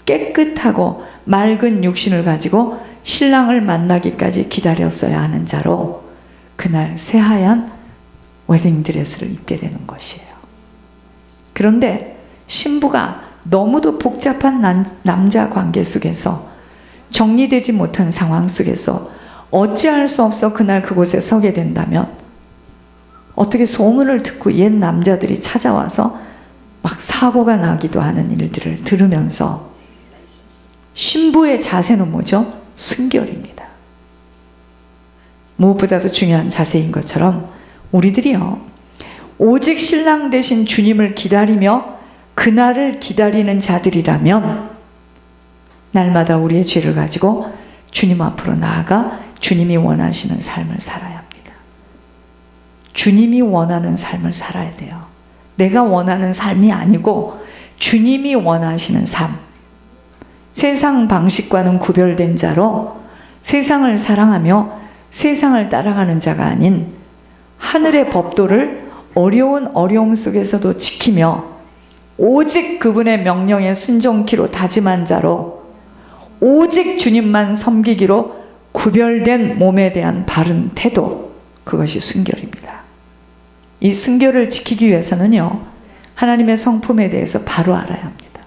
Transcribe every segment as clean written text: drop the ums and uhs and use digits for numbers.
깨끗하고 맑은 육신을 가지고 신랑을 만나기까지 기다렸어야 하는 자로 그날 새하얀 웨딩드레스를 입게 되는 것이에요. 그런데 신부가 너무도 복잡한 남자 관계 속에서 정리되지 못한 상황 속에서 어찌할 수 없어 그날 그곳에 서게 된다면 어떻게 소문을 듣고 옛 남자들이 찾아와서 막 사고가 나기도 하는 일들을 들으면서 신부의 자세는 뭐죠? 순결입니다. 무엇보다도 중요한 자세인 것처럼 우리들이요, 오직 신랑 되신 주님을 기다리며 그날을 기다리는 자들이라면 날마다 우리의 죄를 가지고 주님 앞으로 나아가 주님이 원하시는 삶을 살아야 합니다. 주님이 원하는 삶을 살아야 돼요. 내가 원하는 삶이 아니고 주님이 원하시는 삶. 세상 방식과는 구별된 자로 세상을 사랑하며 세상을 따라가는 자가 아닌 하늘의 법도를 어려운 어려움 속에서도 지키며 오직 그분의 명령에 순종키로 다짐한 자로 오직 주님만 섬기기로 구별된 몸에 대한 바른 태도, 그것이 순결입니다. 이 순결을 지키기 위해서는요, 하나님의 성품에 대해서 바로 알아야 합니다.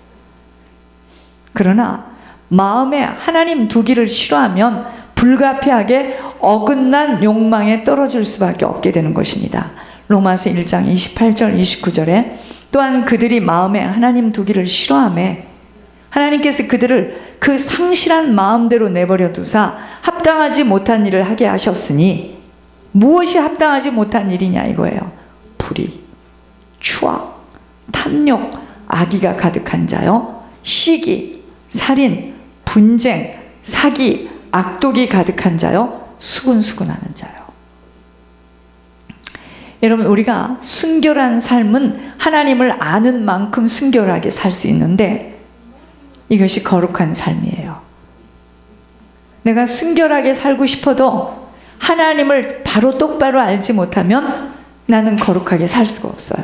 그러나 마음에 하나님 두기를 싫어하면 불가피하게 어긋난 욕망에 떨어질 수밖에 없게 되는 것입니다. 로마서 1장 28절 29절에 또한 그들이 마음에 하나님 두기를 싫어하며 하나님께서 그들을 그 상실한 마음대로 내버려 두사 합당하지 못한 일을 하게 하셨으니 무엇이 합당하지 못한 일이냐 이거예요. 불의, 추악, 탐욕, 악의가 가득한 자요, 시기, 살인, 분쟁, 사기, 악독이 가득한 자요, 수군수군하는 자요. 여러분, 우리가 순결한 삶은 하나님을 아는 만큼 순결하게 살 수 있는데 이것이 거룩한 삶이에요. 내가 순결하게 살고 싶어도 하나님을 바로 똑바로 알지 못하면 나는 거룩하게 살 수가 없어요.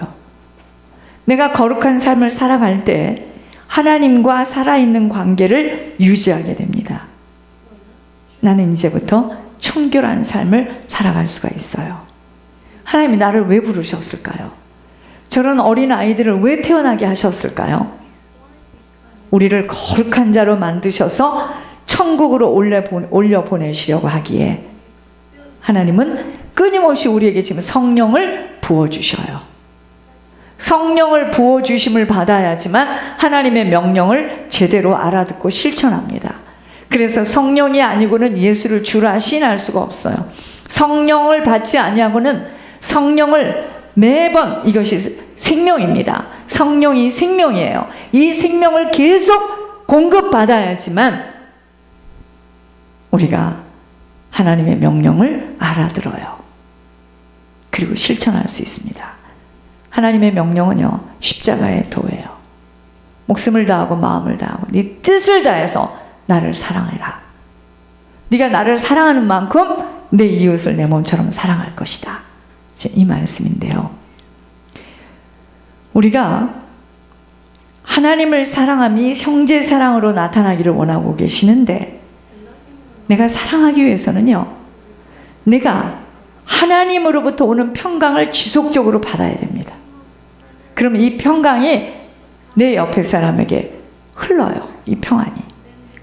내가 거룩한 삶을 살아갈 때 하나님과 살아있는 관계를 유지하게 됩니다. 나는 이제부터 청결한 삶을 살아갈 수가 있어요. 하나님이 나를 왜 부르셨을까요? 저런 어린 아이들을 왜 태어나게 하셨을까요? 우리를 거룩한 자로 만드셔서 천국으로 올려 보내시려고 하기에 하나님은 끊임없이 우리에게 지금 성령을 부어주셔요. 성령을 부어주심을 받아야지만 하나님의 명령을 제대로 알아듣고 실천합니다. 그래서 성령이 아니고는 예수를 주라 시인할 수가 없어요. 성령을 받지 아니하고는 성령을 매번, 이것이 생명입니다. 성령이 생명이에요. 이 생명을 계속 공급받아야지만 우리가 하나님의 명령을 알아들어요. 그리고 실천할 수 있습니다. 하나님의 명령은요, 십자가의 도예요. 목숨을 다하고 마음을 다하고 네 뜻을 다해서 나를 사랑해라. 네가 나를 사랑하는 만큼 내 이웃을 내 몸처럼 사랑할 것이다. 이 말씀인데요, 우리가 하나님을 사랑함이 형제 사랑으로 나타나기를 원하고 계시는데 내가 사랑하기 위해서는요, 내가 하나님으로부터 오는 평강을 지속적으로 받아야 됩니다. 그럼 이 평강이 내 옆에 사람에게 흘러요. 이 평안이.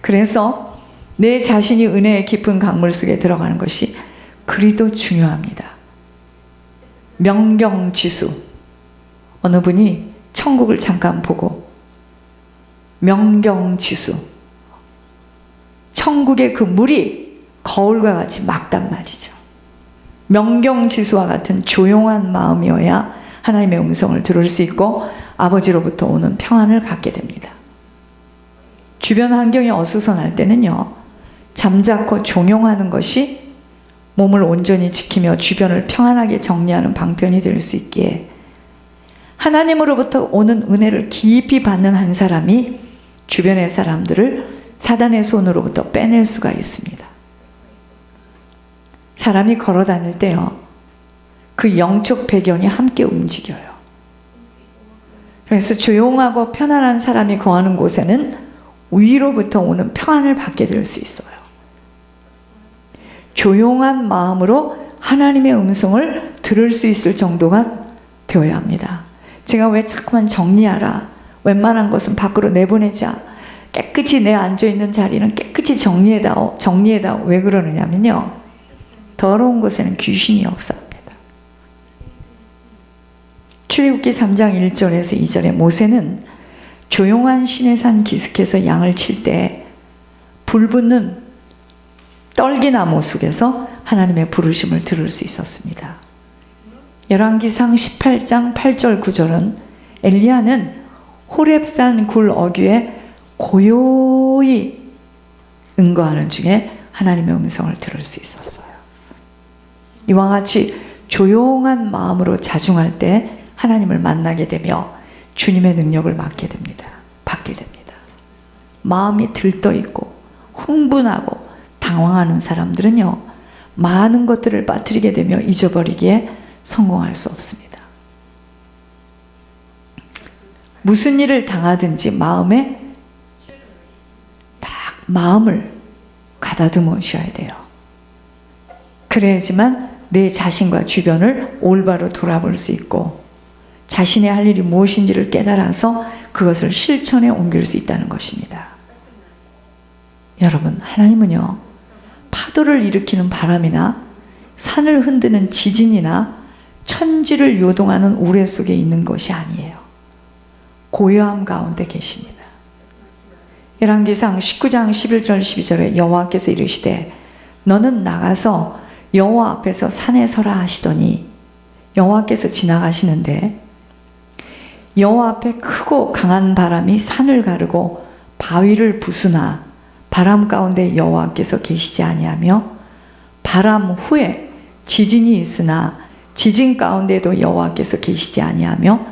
그래서 내 자신이 은혜의 깊은 강물 속에 들어가는 것이 그리도 중요합니다. 명경지수. 어느 분이 천국을 잠깐 보고 명경지수, 천국의 그 물이 거울과 같이 맑단 말이죠. 명경지수와 같은 조용한 마음이어야 하나님의 음성을 들을 수 있고 아버지로부터 오는 평안을 갖게 됩니다. 주변 환경이 어수선할 때는요, 잠자코 종용하는 것이 몸을 온전히 지키며 주변을 평안하게 정리하는 방편이 될 수 있기에 하나님으로부터 오는 은혜를 깊이 받는 한 사람이 주변의 사람들을 사단의 손으로부터 빼낼 수가 있습니다. 사람이 걸어 다닐 때요, 그 영적 배경이 함께 움직여요. 그래서 조용하고 편안한 사람이 거하는 곳에는 위로부터 오는 평안을 받게 될 수 있어요. 조용한 마음으로 하나님의 음성을 들을 수 있을 정도가 되어야 합니다. 제가 왜 자꾸만 정리하라, 웬만한 것은 밖으로 내보내자, 깨끗이 내 앉아있는 자리는 깨끗이 정리해다오 왜 그러느냐면요, 더러운 곳에는 귀신이 역사합니다. 출애굽기 3장 1절에서 2절에 모세는 조용한 시내산 기슭에서 양을 칠 때 불붙는 떨기나무 속에서 하나님의 부르심을 들을 수 있었습니다. 열왕기상 18장 8절 9절은 엘리야는 호렙산 굴 어귀에 고요히 응거하는 중에 하나님의 음성을 들을 수 있었어요. 이와 같이 조용한 마음으로 자중할 때 하나님을 만나게 되며 주님의 능력을 받게 됩니다. 마음이 들떠있고 흥분하고 당황하는 사람들은요, 많은 것들을 빠뜨리게 되며 잊어버리기에 성공할 수 없습니다. 무슨 일을 당하든지 마음에 딱 마음을 가다듬으셔야 돼요. 그래야지만 내 자신과 주변을 올바로 돌아볼 수 있고 자신의 할 일이 무엇인지를 깨달아서 그것을 실천에 옮길 수 있다는 것입니다. 여러분, 하나님은요, 파도를 일으키는 바람이나 산을 흔드는 지진이나 천지를 요동하는 우레 속에 있는 것이 아니에요. 고요함 가운데 계십니다. 열왕기상 19장 11절 12절에 여호와께서 이르시되 너는 나가서 여호와 앞에서 산에 서라 하시더니, 여호와께서 지나가시는데 여호와 앞에 크고 강한 바람이 산을 가르고 바위를 부수나 바람 가운데 여호와께서 계시지 아니하며 바람 후에 지진이 있으나 지진 가운데도 여호와께서 계시지 아니하며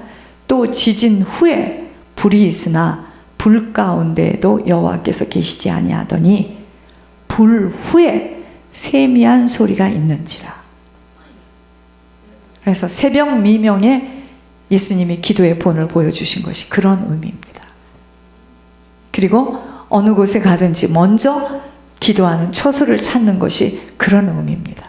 또 지진 후에 불이 있으나 불 가운데에도 여호와께서 계시지 아니하더니 불 후에 세미한 소리가 있는지라. 그래서 새벽 미명에 예수님이 기도의 본을 보여주신 것이 그런 의미입니다. 그리고 어느 곳에 가든지 먼저 기도하는 처소를 찾는 것이 그런 의미입니다.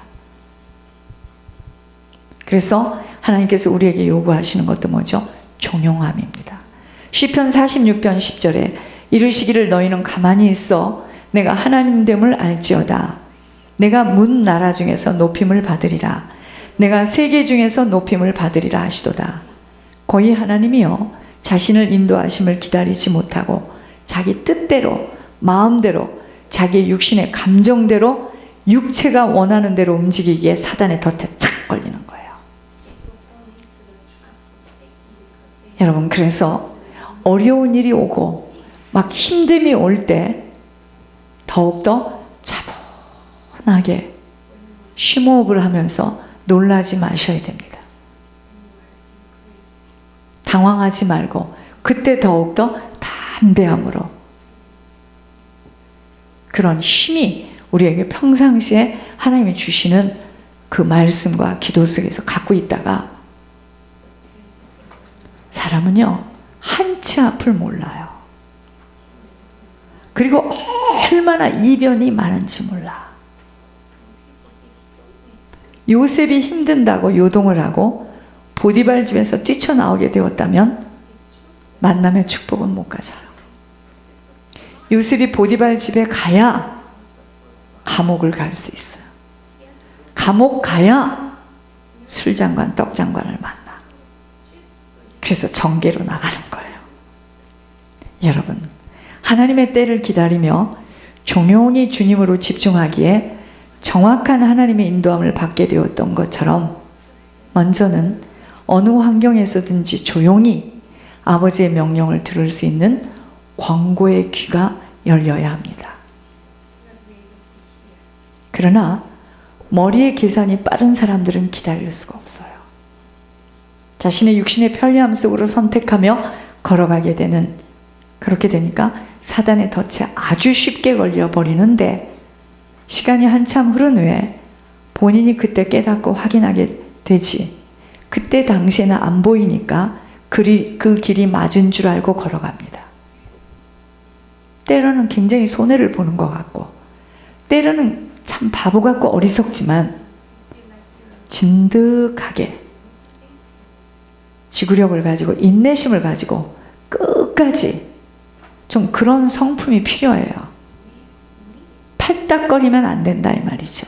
그래서 하나님께서 우리에게 요구하시는 것도 뭐죠? 종용함입니다. 시편 46편 10절에 이르시기를 너희는 가만히 있어 내가 하나님됨을 알지어다. 내가 문 나라 중에서 높임을 받으리라. 내가 세계 중에서 높임을 받으리라 하시도다. 거의 하나님이요, 자신을 인도하심을 기다리지 못하고 자기 뜻대로, 마음대로, 자기의 육신의 감정대로 육체가 원하는 대로 움직이기에 사단의 덫에 착 걸리는 거예요. 여러분, 그래서 어려운 일이 오고 막 힘듦이 올 때 더욱더 차분하게 심호흡을 하면서 놀라지 마셔야 됩니다. 당황하지 말고 그때 더욱더 담대함으로, 그런 힘이 우리에게 평상시에 하나님이 주시는 그 말씀과 기도 속에서 갖고 있다가, 사람은요 한치 앞을 몰라요. 그리고 얼마나 이변이 많은지 몰라. 요셉이 힘든다고 요동을 하고 보디발 집에서 뛰쳐나오게 되었다면 만남의 축복은 못 가져요. 요셉이 보디발 집에 가야 감옥을 갈 수 있어요. 감옥 가야 술장관, 떡장관을 만나. 그래서 정계로 나가는 거예요. 여러분, 하나님의 때를 기다리며 종용히 주님으로 집중하기에 정확한 하나님의 인도함을 받게 되었던 것처럼, 먼저는 어느 환경에서든지 조용히 아버지의 명령을 들을 수 있는 광고의 귀가 열려야 합니다. 그러나 머리의 계산이 빠른 사람들은 기다릴 수가 없어요. 자신의 육신의 편리함 속으로 선택하며 걸어가게 되는, 그렇게 되니까 사단의 덫에 아주 쉽게 걸려버리는데, 시간이 한참 흐른 후에 본인이 그때 깨닫고 확인하게 되지, 그때 당시에는 안 보이니까 그 길이 맞은 줄 알고 걸어갑니다. 때로는 굉장히 손해를 보는 것 같고, 때로는 참 바보 같고 어리석지만 진득하게 지구력을 가지고 인내심을 가지고 끝까지 좀 그런 성품이 필요해요. 팔딱거리면 안 된다 이 말이죠.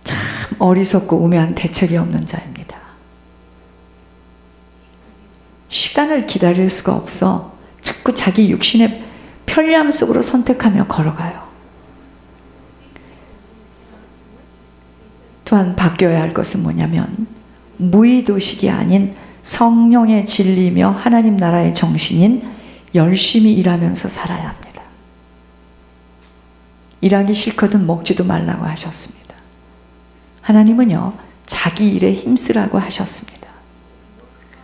참 어리석고 우매한 대책이 없는 자입니다. 시간을 기다릴 수가 없어 자꾸 자기 육신의 편리함 속으로 선택하며 걸어가요. 또한 바뀌어야 할 것은 뭐냐면 무의도식이 아닌 성령의 진리며 하나님 나라의 정신인 열심히 일하면서 살아야 합니다. 일하기 싫거든 먹지도 말라고 하셨습니다. 하나님은요, 자기 일에 힘쓰라고 하셨습니다.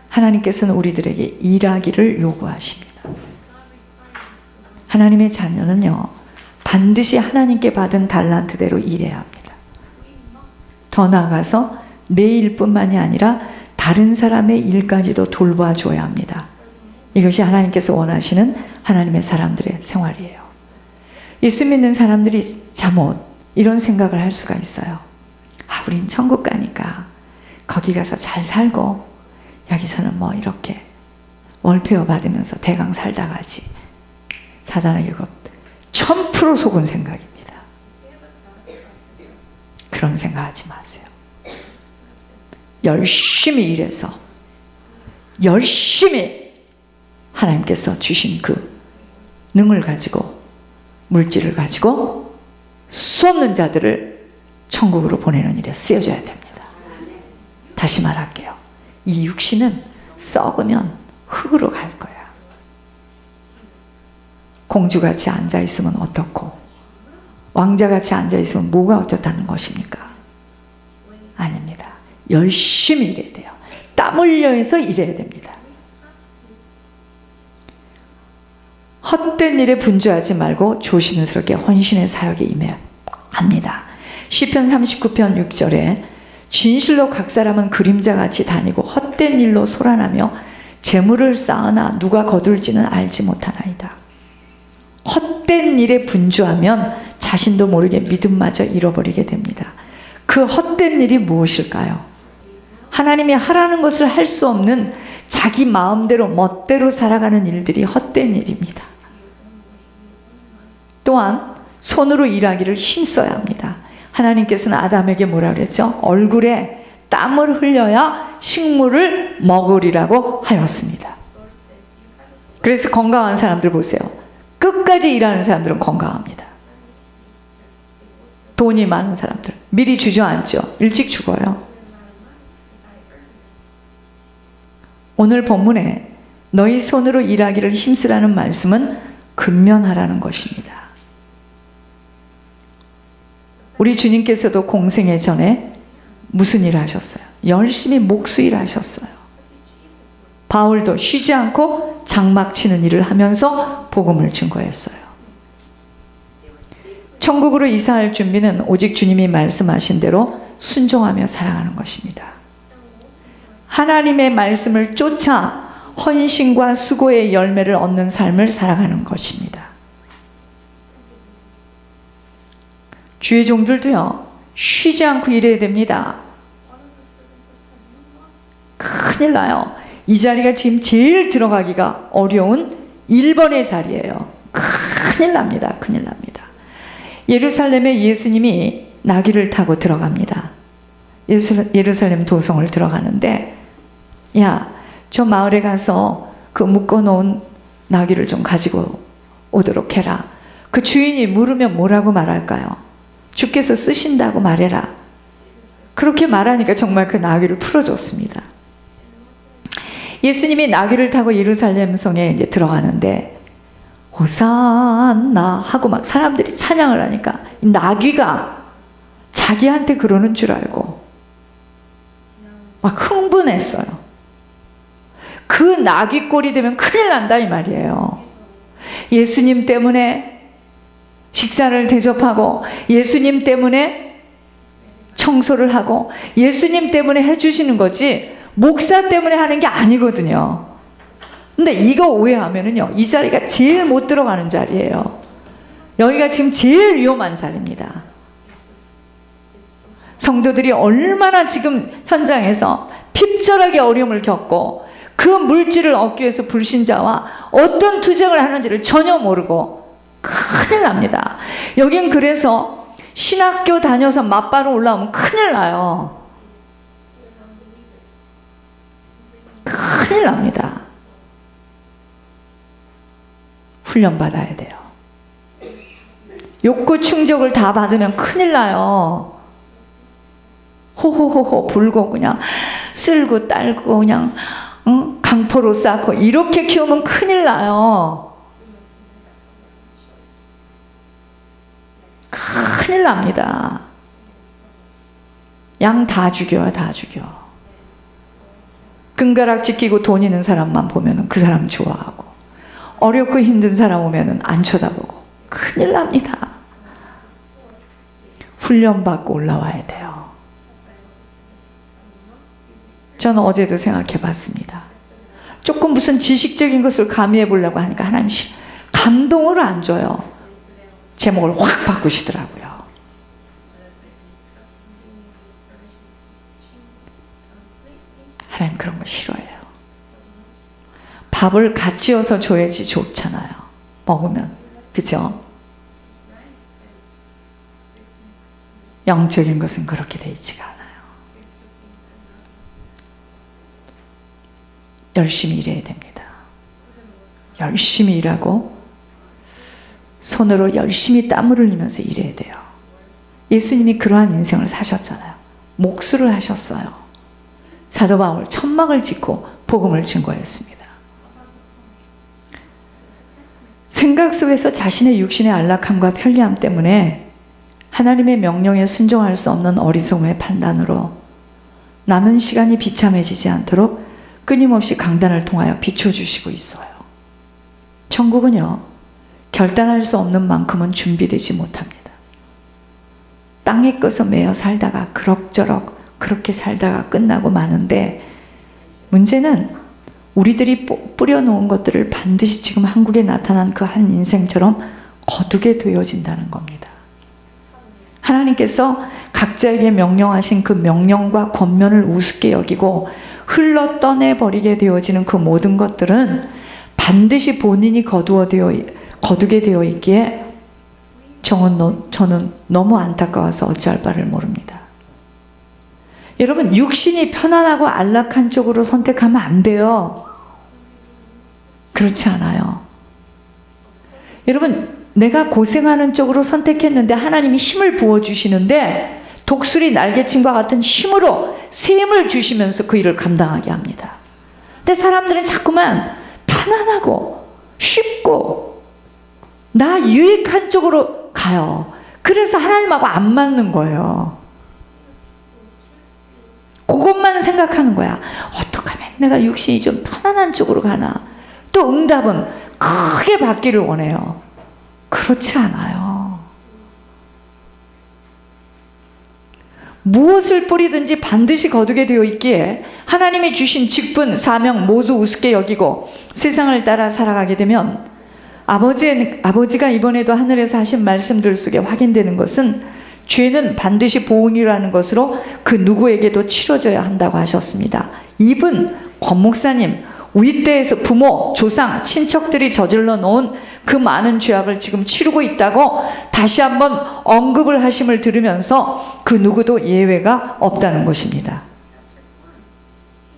하나님께서는 우리들에게 일하기를 요구하십니다. 하나님의 자녀는요, 반드시 하나님께 받은 달란트대로 일해야 합니다. 더 나아가서 내 일뿐만이 아니라 다른 사람의 일까지도 돌봐줘야 합니다. 이것이 하나님께서 원하시는 하나님의 사람들의 생활이에요. 예수 믿는 사람들이 잠옷 이런 생각을 할 수가 있어요. 아, 우린 천국 가니까 거기 가서 잘 살고 여기서는 뭐 이렇게 월페어 받으면서 대강 살다 가지. 사단에게 1000% 속은 생각입니다. 그런 생각하지 마세요. 열심히 일해서 열심히 하나님께서 주신 그 능을 가지고 물질을 가지고 수 없는 자들을 천국으로 보내는 일에 쓰여져야 됩니다. 다시 말할게요. 이 육신은 썩으면 흙으로 갈 거야. 공주같이 앉아있으면 어떻고 왕자같이 앉아있으면 뭐가 어쩌다는 것입니까? 아닙니다. 열심히 일해야 돼요. 땀 흘려서 일해야 됩니다. 헛된 일에 분주하지 말고 조심스럽게 헌신의 사역에 임해야 합니다. 시편 39편 6절에 진실로 각 사람은 그림자같이 다니고 헛된 일로 소란하며 재물을 쌓으나 누가 거둘지는 알지 못하나이다. 헛된 일에 분주하면 자신도 모르게 믿음마저 잃어버리게 됩니다. 그 헛된 일이 무엇일까요? 하나님이 하라는 것을 할 수 없는 자기 마음대로 멋대로 살아가는 일들이 헛된 일입니다. 또한 손으로 일하기를 힘써야 합니다. 하나님께서는 아담에게 뭐라 그랬죠? 얼굴에 땀을 흘려야 식물을 먹으리라고 하였습니다. 그래서 건강한 사람들 보세요. 끝까지 일하는 사람들은 건강합니다. 돈이 많은 사람들 미리 주저앉죠. 일찍 죽어요. 오늘 본문에 너희 손으로 일하기를 힘쓰라는 말씀은 근면하라는 것입니다. 우리 주님께서도 공생애 전에 무슨 일을 하셨어요? 열심히 목수일 하셨어요. 바울도 쉬지 않고 장막 치는 일을 하면서 복음을 증거했어요. 천국으로 이사할 준비는 오직 주님이 말씀하신 대로 순종하며 살아가는 것입니다. 하나님의 말씀을 쫓아 헌신과 수고의 열매를 얻는 삶을 살아가는 것입니다. 주의 종들도요, 쉬지 않고 일해야 됩니다. 큰일 나요. 이 자리가 지금 제일 들어가기가 어려운 1번의 자리예요. 큰일 납니다. 큰일 납니다. 예루살렘에 예수님이 나귀를 타고 들어갑니다. 예루살렘 도성을 들어가는데, 야, 저 마을에 가서 그 묶어놓은 나귀를 좀 가지고 오도록 해라. 그 주인이 물으면 뭐라고 말할까요? 주께서 쓰신다고 말해라. 그렇게 말하니까 정말 그 나귀를 풀어줬습니다. 예수님이 나귀를 타고 예루살렘 성에 이제 들어가는데 호산나 하고 막 사람들이 찬양을 하니까 나귀가 자기한테 그러는 줄 알고 막 흥분했어요. 그 나귀 꼴이 되면 큰일 난다 이 말이에요. 예수님 때문에 식사를 대접하고 예수님 때문에 청소를 하고 예수님 때문에 해주시는 거지 목사 때문에 하는 게 아니거든요. 근데 이거 오해하면은요, 이 자리가 제일 못 들어가는 자리예요. 여기가 지금 제일 위험한 자리입니다. 성도들이 얼마나 지금 현장에서 핍절하게 어려움을 겪고 그 물질을 얻기 위해서 불신자와 어떤 투쟁을 하는지를 전혀 모르고 큰일 납니다. 여긴 그래서 신학교 다녀서 맞바로 올라오면 큰일 나요. 큰일 납니다. 훈련받아야 돼요. 욕구 충족을 다 받으면 큰일 나요. 호호호호 불고 그냥 쓸고 딸고 그냥 강포로 쌓고 이렇게 키우면 큰일 나요. 큰일 납니다. 양 다 죽여요. 다 죽여. 끈가락지 끼고 돈 있는 사람만 보면 그 사람 좋아하고, 어렵고 힘든 사람 오면 안 쳐다보고 큰일 납니다. 훈련받고 올라와야 돼요. 저는 어제도 생각해 봤습니다. 조금 무슨 지식적인 것을 가미해 보려고 하니까 하나님 감동을 안 줘요. 제목을 확 바꾸시더라고요. 하나님 그런 거 싫어해요. 밥을 같이 얹어서 줘야지 좋잖아요. 먹으면. 그죠? 영적인 것은 그렇게 돼 있지가 않아요. 열심히 일해야 됩니다. 열심히 일하고 손으로 열심히 땀을 흘리면서 일해야 돼요. 예수님이 그러한 인생을 사셨잖아요. 목수를 하셨어요. 사도 바울 천막을 짓고 복음을 증거했습니다. 생각 속에서 자신의 육신의 안락함과 편리함 때문에 하나님의 명령에 순종할 수 없는 어리석음의 판단으로 남은 시간이 비참해지지 않도록 끊임없이 강단을 통하여 비춰주시고 있어요. 천국은요, 결단할 수 없는 만큼은 준비되지 못합니다. 땅에 것을 매여 살다가 그럭저럭 그렇게 살다가 끝나고 마는데, 문제는 우리들이 뿌려놓은 것들을 반드시 지금 한국에 나타난 그 한 인생처럼 거두게 되어진다는 겁니다. 하나님께서 각자에게 명령하신 그 명령과 권면을 우습게 여기고 흘러 떠내버리게 되어지는 그 모든 것들은 반드시 본인이 거두게 되어 있기에 저는 너무 안타까워서 어찌할 바를 모릅니다. 여러분, 육신이 편안하고 안락한 쪽으로 선택하면 안 돼요. 그렇지 않아요. 여러분, 내가 고생하는 쪽으로 선택했는데 하나님이 힘을 부어주시는데 독수리 날개침과 같은 힘으로 셈을 주시면서 그 일을 감당하게 합니다. 근데 사람들은 자꾸만 편안하고 쉽고 나 유익한 쪽으로 가요. 그래서 하나님하고 안 맞는 거예요. 그것만 생각하는 거야. 어떻게 하면 내가 육신이 좀 편안한 쪽으로 가나. 또 응답은 크게 받기를 원해요. 그렇지 않아요. 무엇을 뿌리든지 반드시 거두게 되어 있기에 하나님이 주신 직분, 사명 모두 우습게 여기고 세상을 따라 살아가게 되면 아버지가 이번에도 하늘에서 하신 말씀들 속에 확인되는 것은 죄는 반드시 보응이라는 것으로 그 누구에게도 치러져야 한다고 하셨습니다. 이분 권 목사님 우리 때에서 부모, 조상, 친척들이 저질러 놓은 그 많은 죄악을 지금 치르고 있다고 다시 한번 언급을 하심을 들으면서 그 누구도 예외가 없다는 것입니다.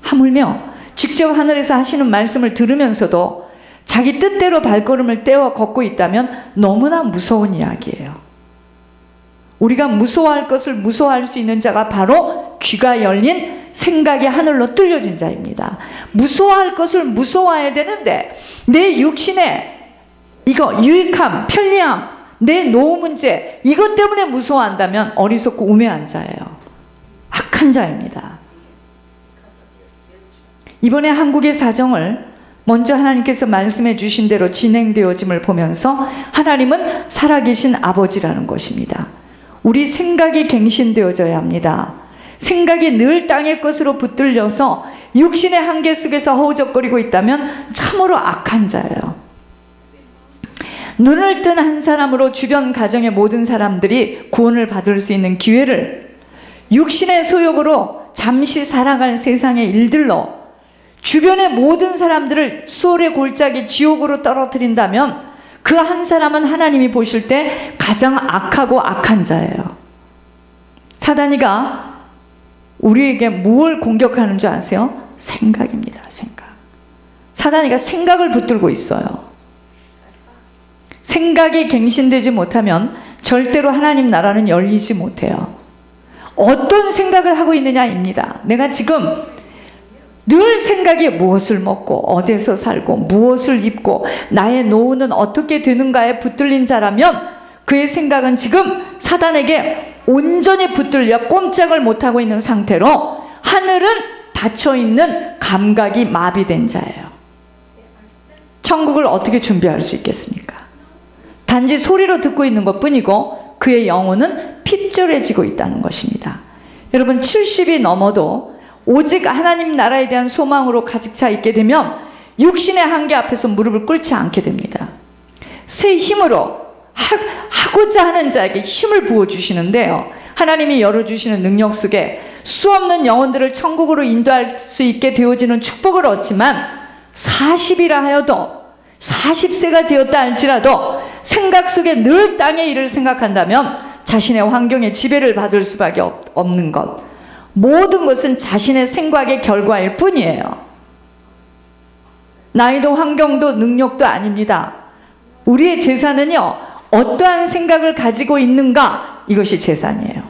하물며 직접 하늘에서 하시는 말씀을 들으면서도 자기 뜻대로 발걸음을 떼어 걷고 있다면 너무나 무서운 이야기예요. 우리가 무서워할 것을 무서워할 수 있는 자가 바로 귀가 열린 생각이 하늘로 뚫려진 자입니다. 무서워할 것을 무서워해야 되는데 내 육신의 이거 유익함, 편리함, 내 노후 문제 이것 때문에 무서워한다면 어리석고 우매한 자예요. 악한 자입니다. 이번에 한국의 사정을 먼저 하나님께서 말씀해 주신 대로 진행되어짐을 보면서 하나님은 살아계신 아버지라는 것입니다. 우리 생각이 갱신되어져야 합니다. 생각이 늘 땅의 것으로 붙들려서 육신의 한계 속에서 허우적거리고 있다면 참으로 악한 자예요. 눈을 뜬 한 사람으로 주변 가정의 모든 사람들이 구원을 받을 수 있는 기회를 육신의 소욕으로 잠시 살아갈 세상의 일들로 주변의 모든 사람들을 수월의 골짜기 지옥으로 떨어뜨린다면 그 한 사람은 하나님이 보실 때 가장 악하고 악한 자예요. 사단이가 우리에게 뭘 공격하는 줄 아세요? 생각입니다. 생각. 사단이가 생각을 붙들고 있어요. 생각이 갱신되지 못하면 절대로 하나님 나라는 열리지 못해요. 어떤 생각을 하고 있느냐입니다. 내가 지금 늘 생각이 무엇을 먹고 어디서 살고 무엇을 입고 나의 노후는 어떻게 되는가에 붙들린 자라면 그의 생각은 지금 사단에게 온전히 붙들려 꼼짝을 못하고 있는 상태로 하늘은 닫혀있는 감각이 마비된 자예요. 천국을 어떻게 준비할 수 있겠습니까? 단지 소리로 듣고 있는 것뿐이고 그의 영혼은 핍절해지고 있다는 것입니다. 여러분 70이 넘어도 오직 하나님 나라에 대한 소망으로 가득 차 있게 되면 육신의 한계 앞에서 무릎을 꿇지 않게 됩니다. 새 힘으로 하고자 하는 자에게 힘을 부어주시는데요, 하나님이 열어주시는 능력 속에 수없는 영혼들을 천국으로 인도할 수 있게 되어지는 축복을 얻지만 40이라 하여도 40세가 되었다 할지라도 생각 속에 늘 땅의 일을 생각한다면 자신의 환경에 지배를 받을 수밖에 없는 것, 모든 것은 자신의 생각의 결과일 뿐이에요. 나이도 환경도 능력도 아닙니다. 우리의 재산은요, 어떠한 생각을 가지고 있는가, 이것이 재산이에요.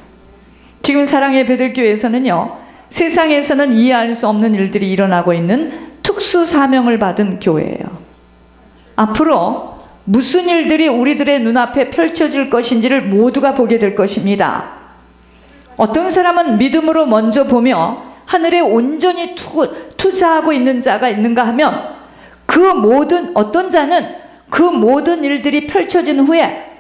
지금 사랑의 베들교회에서는요, 세상에서는 이해할 수 없는 일들이 일어나고 있는 특수 사명을 받은 교회예요. 앞으로 무슨 일들이 우리들의 눈앞에 펼쳐질 것인지를 모두가 보게 될 것입니다. 어떤 사람은 믿음으로 먼저 보며 하늘에 온전히 투자하고 있는 자가 있는가 하면 어떤 자는 그 모든 일들이 펼쳐진 후에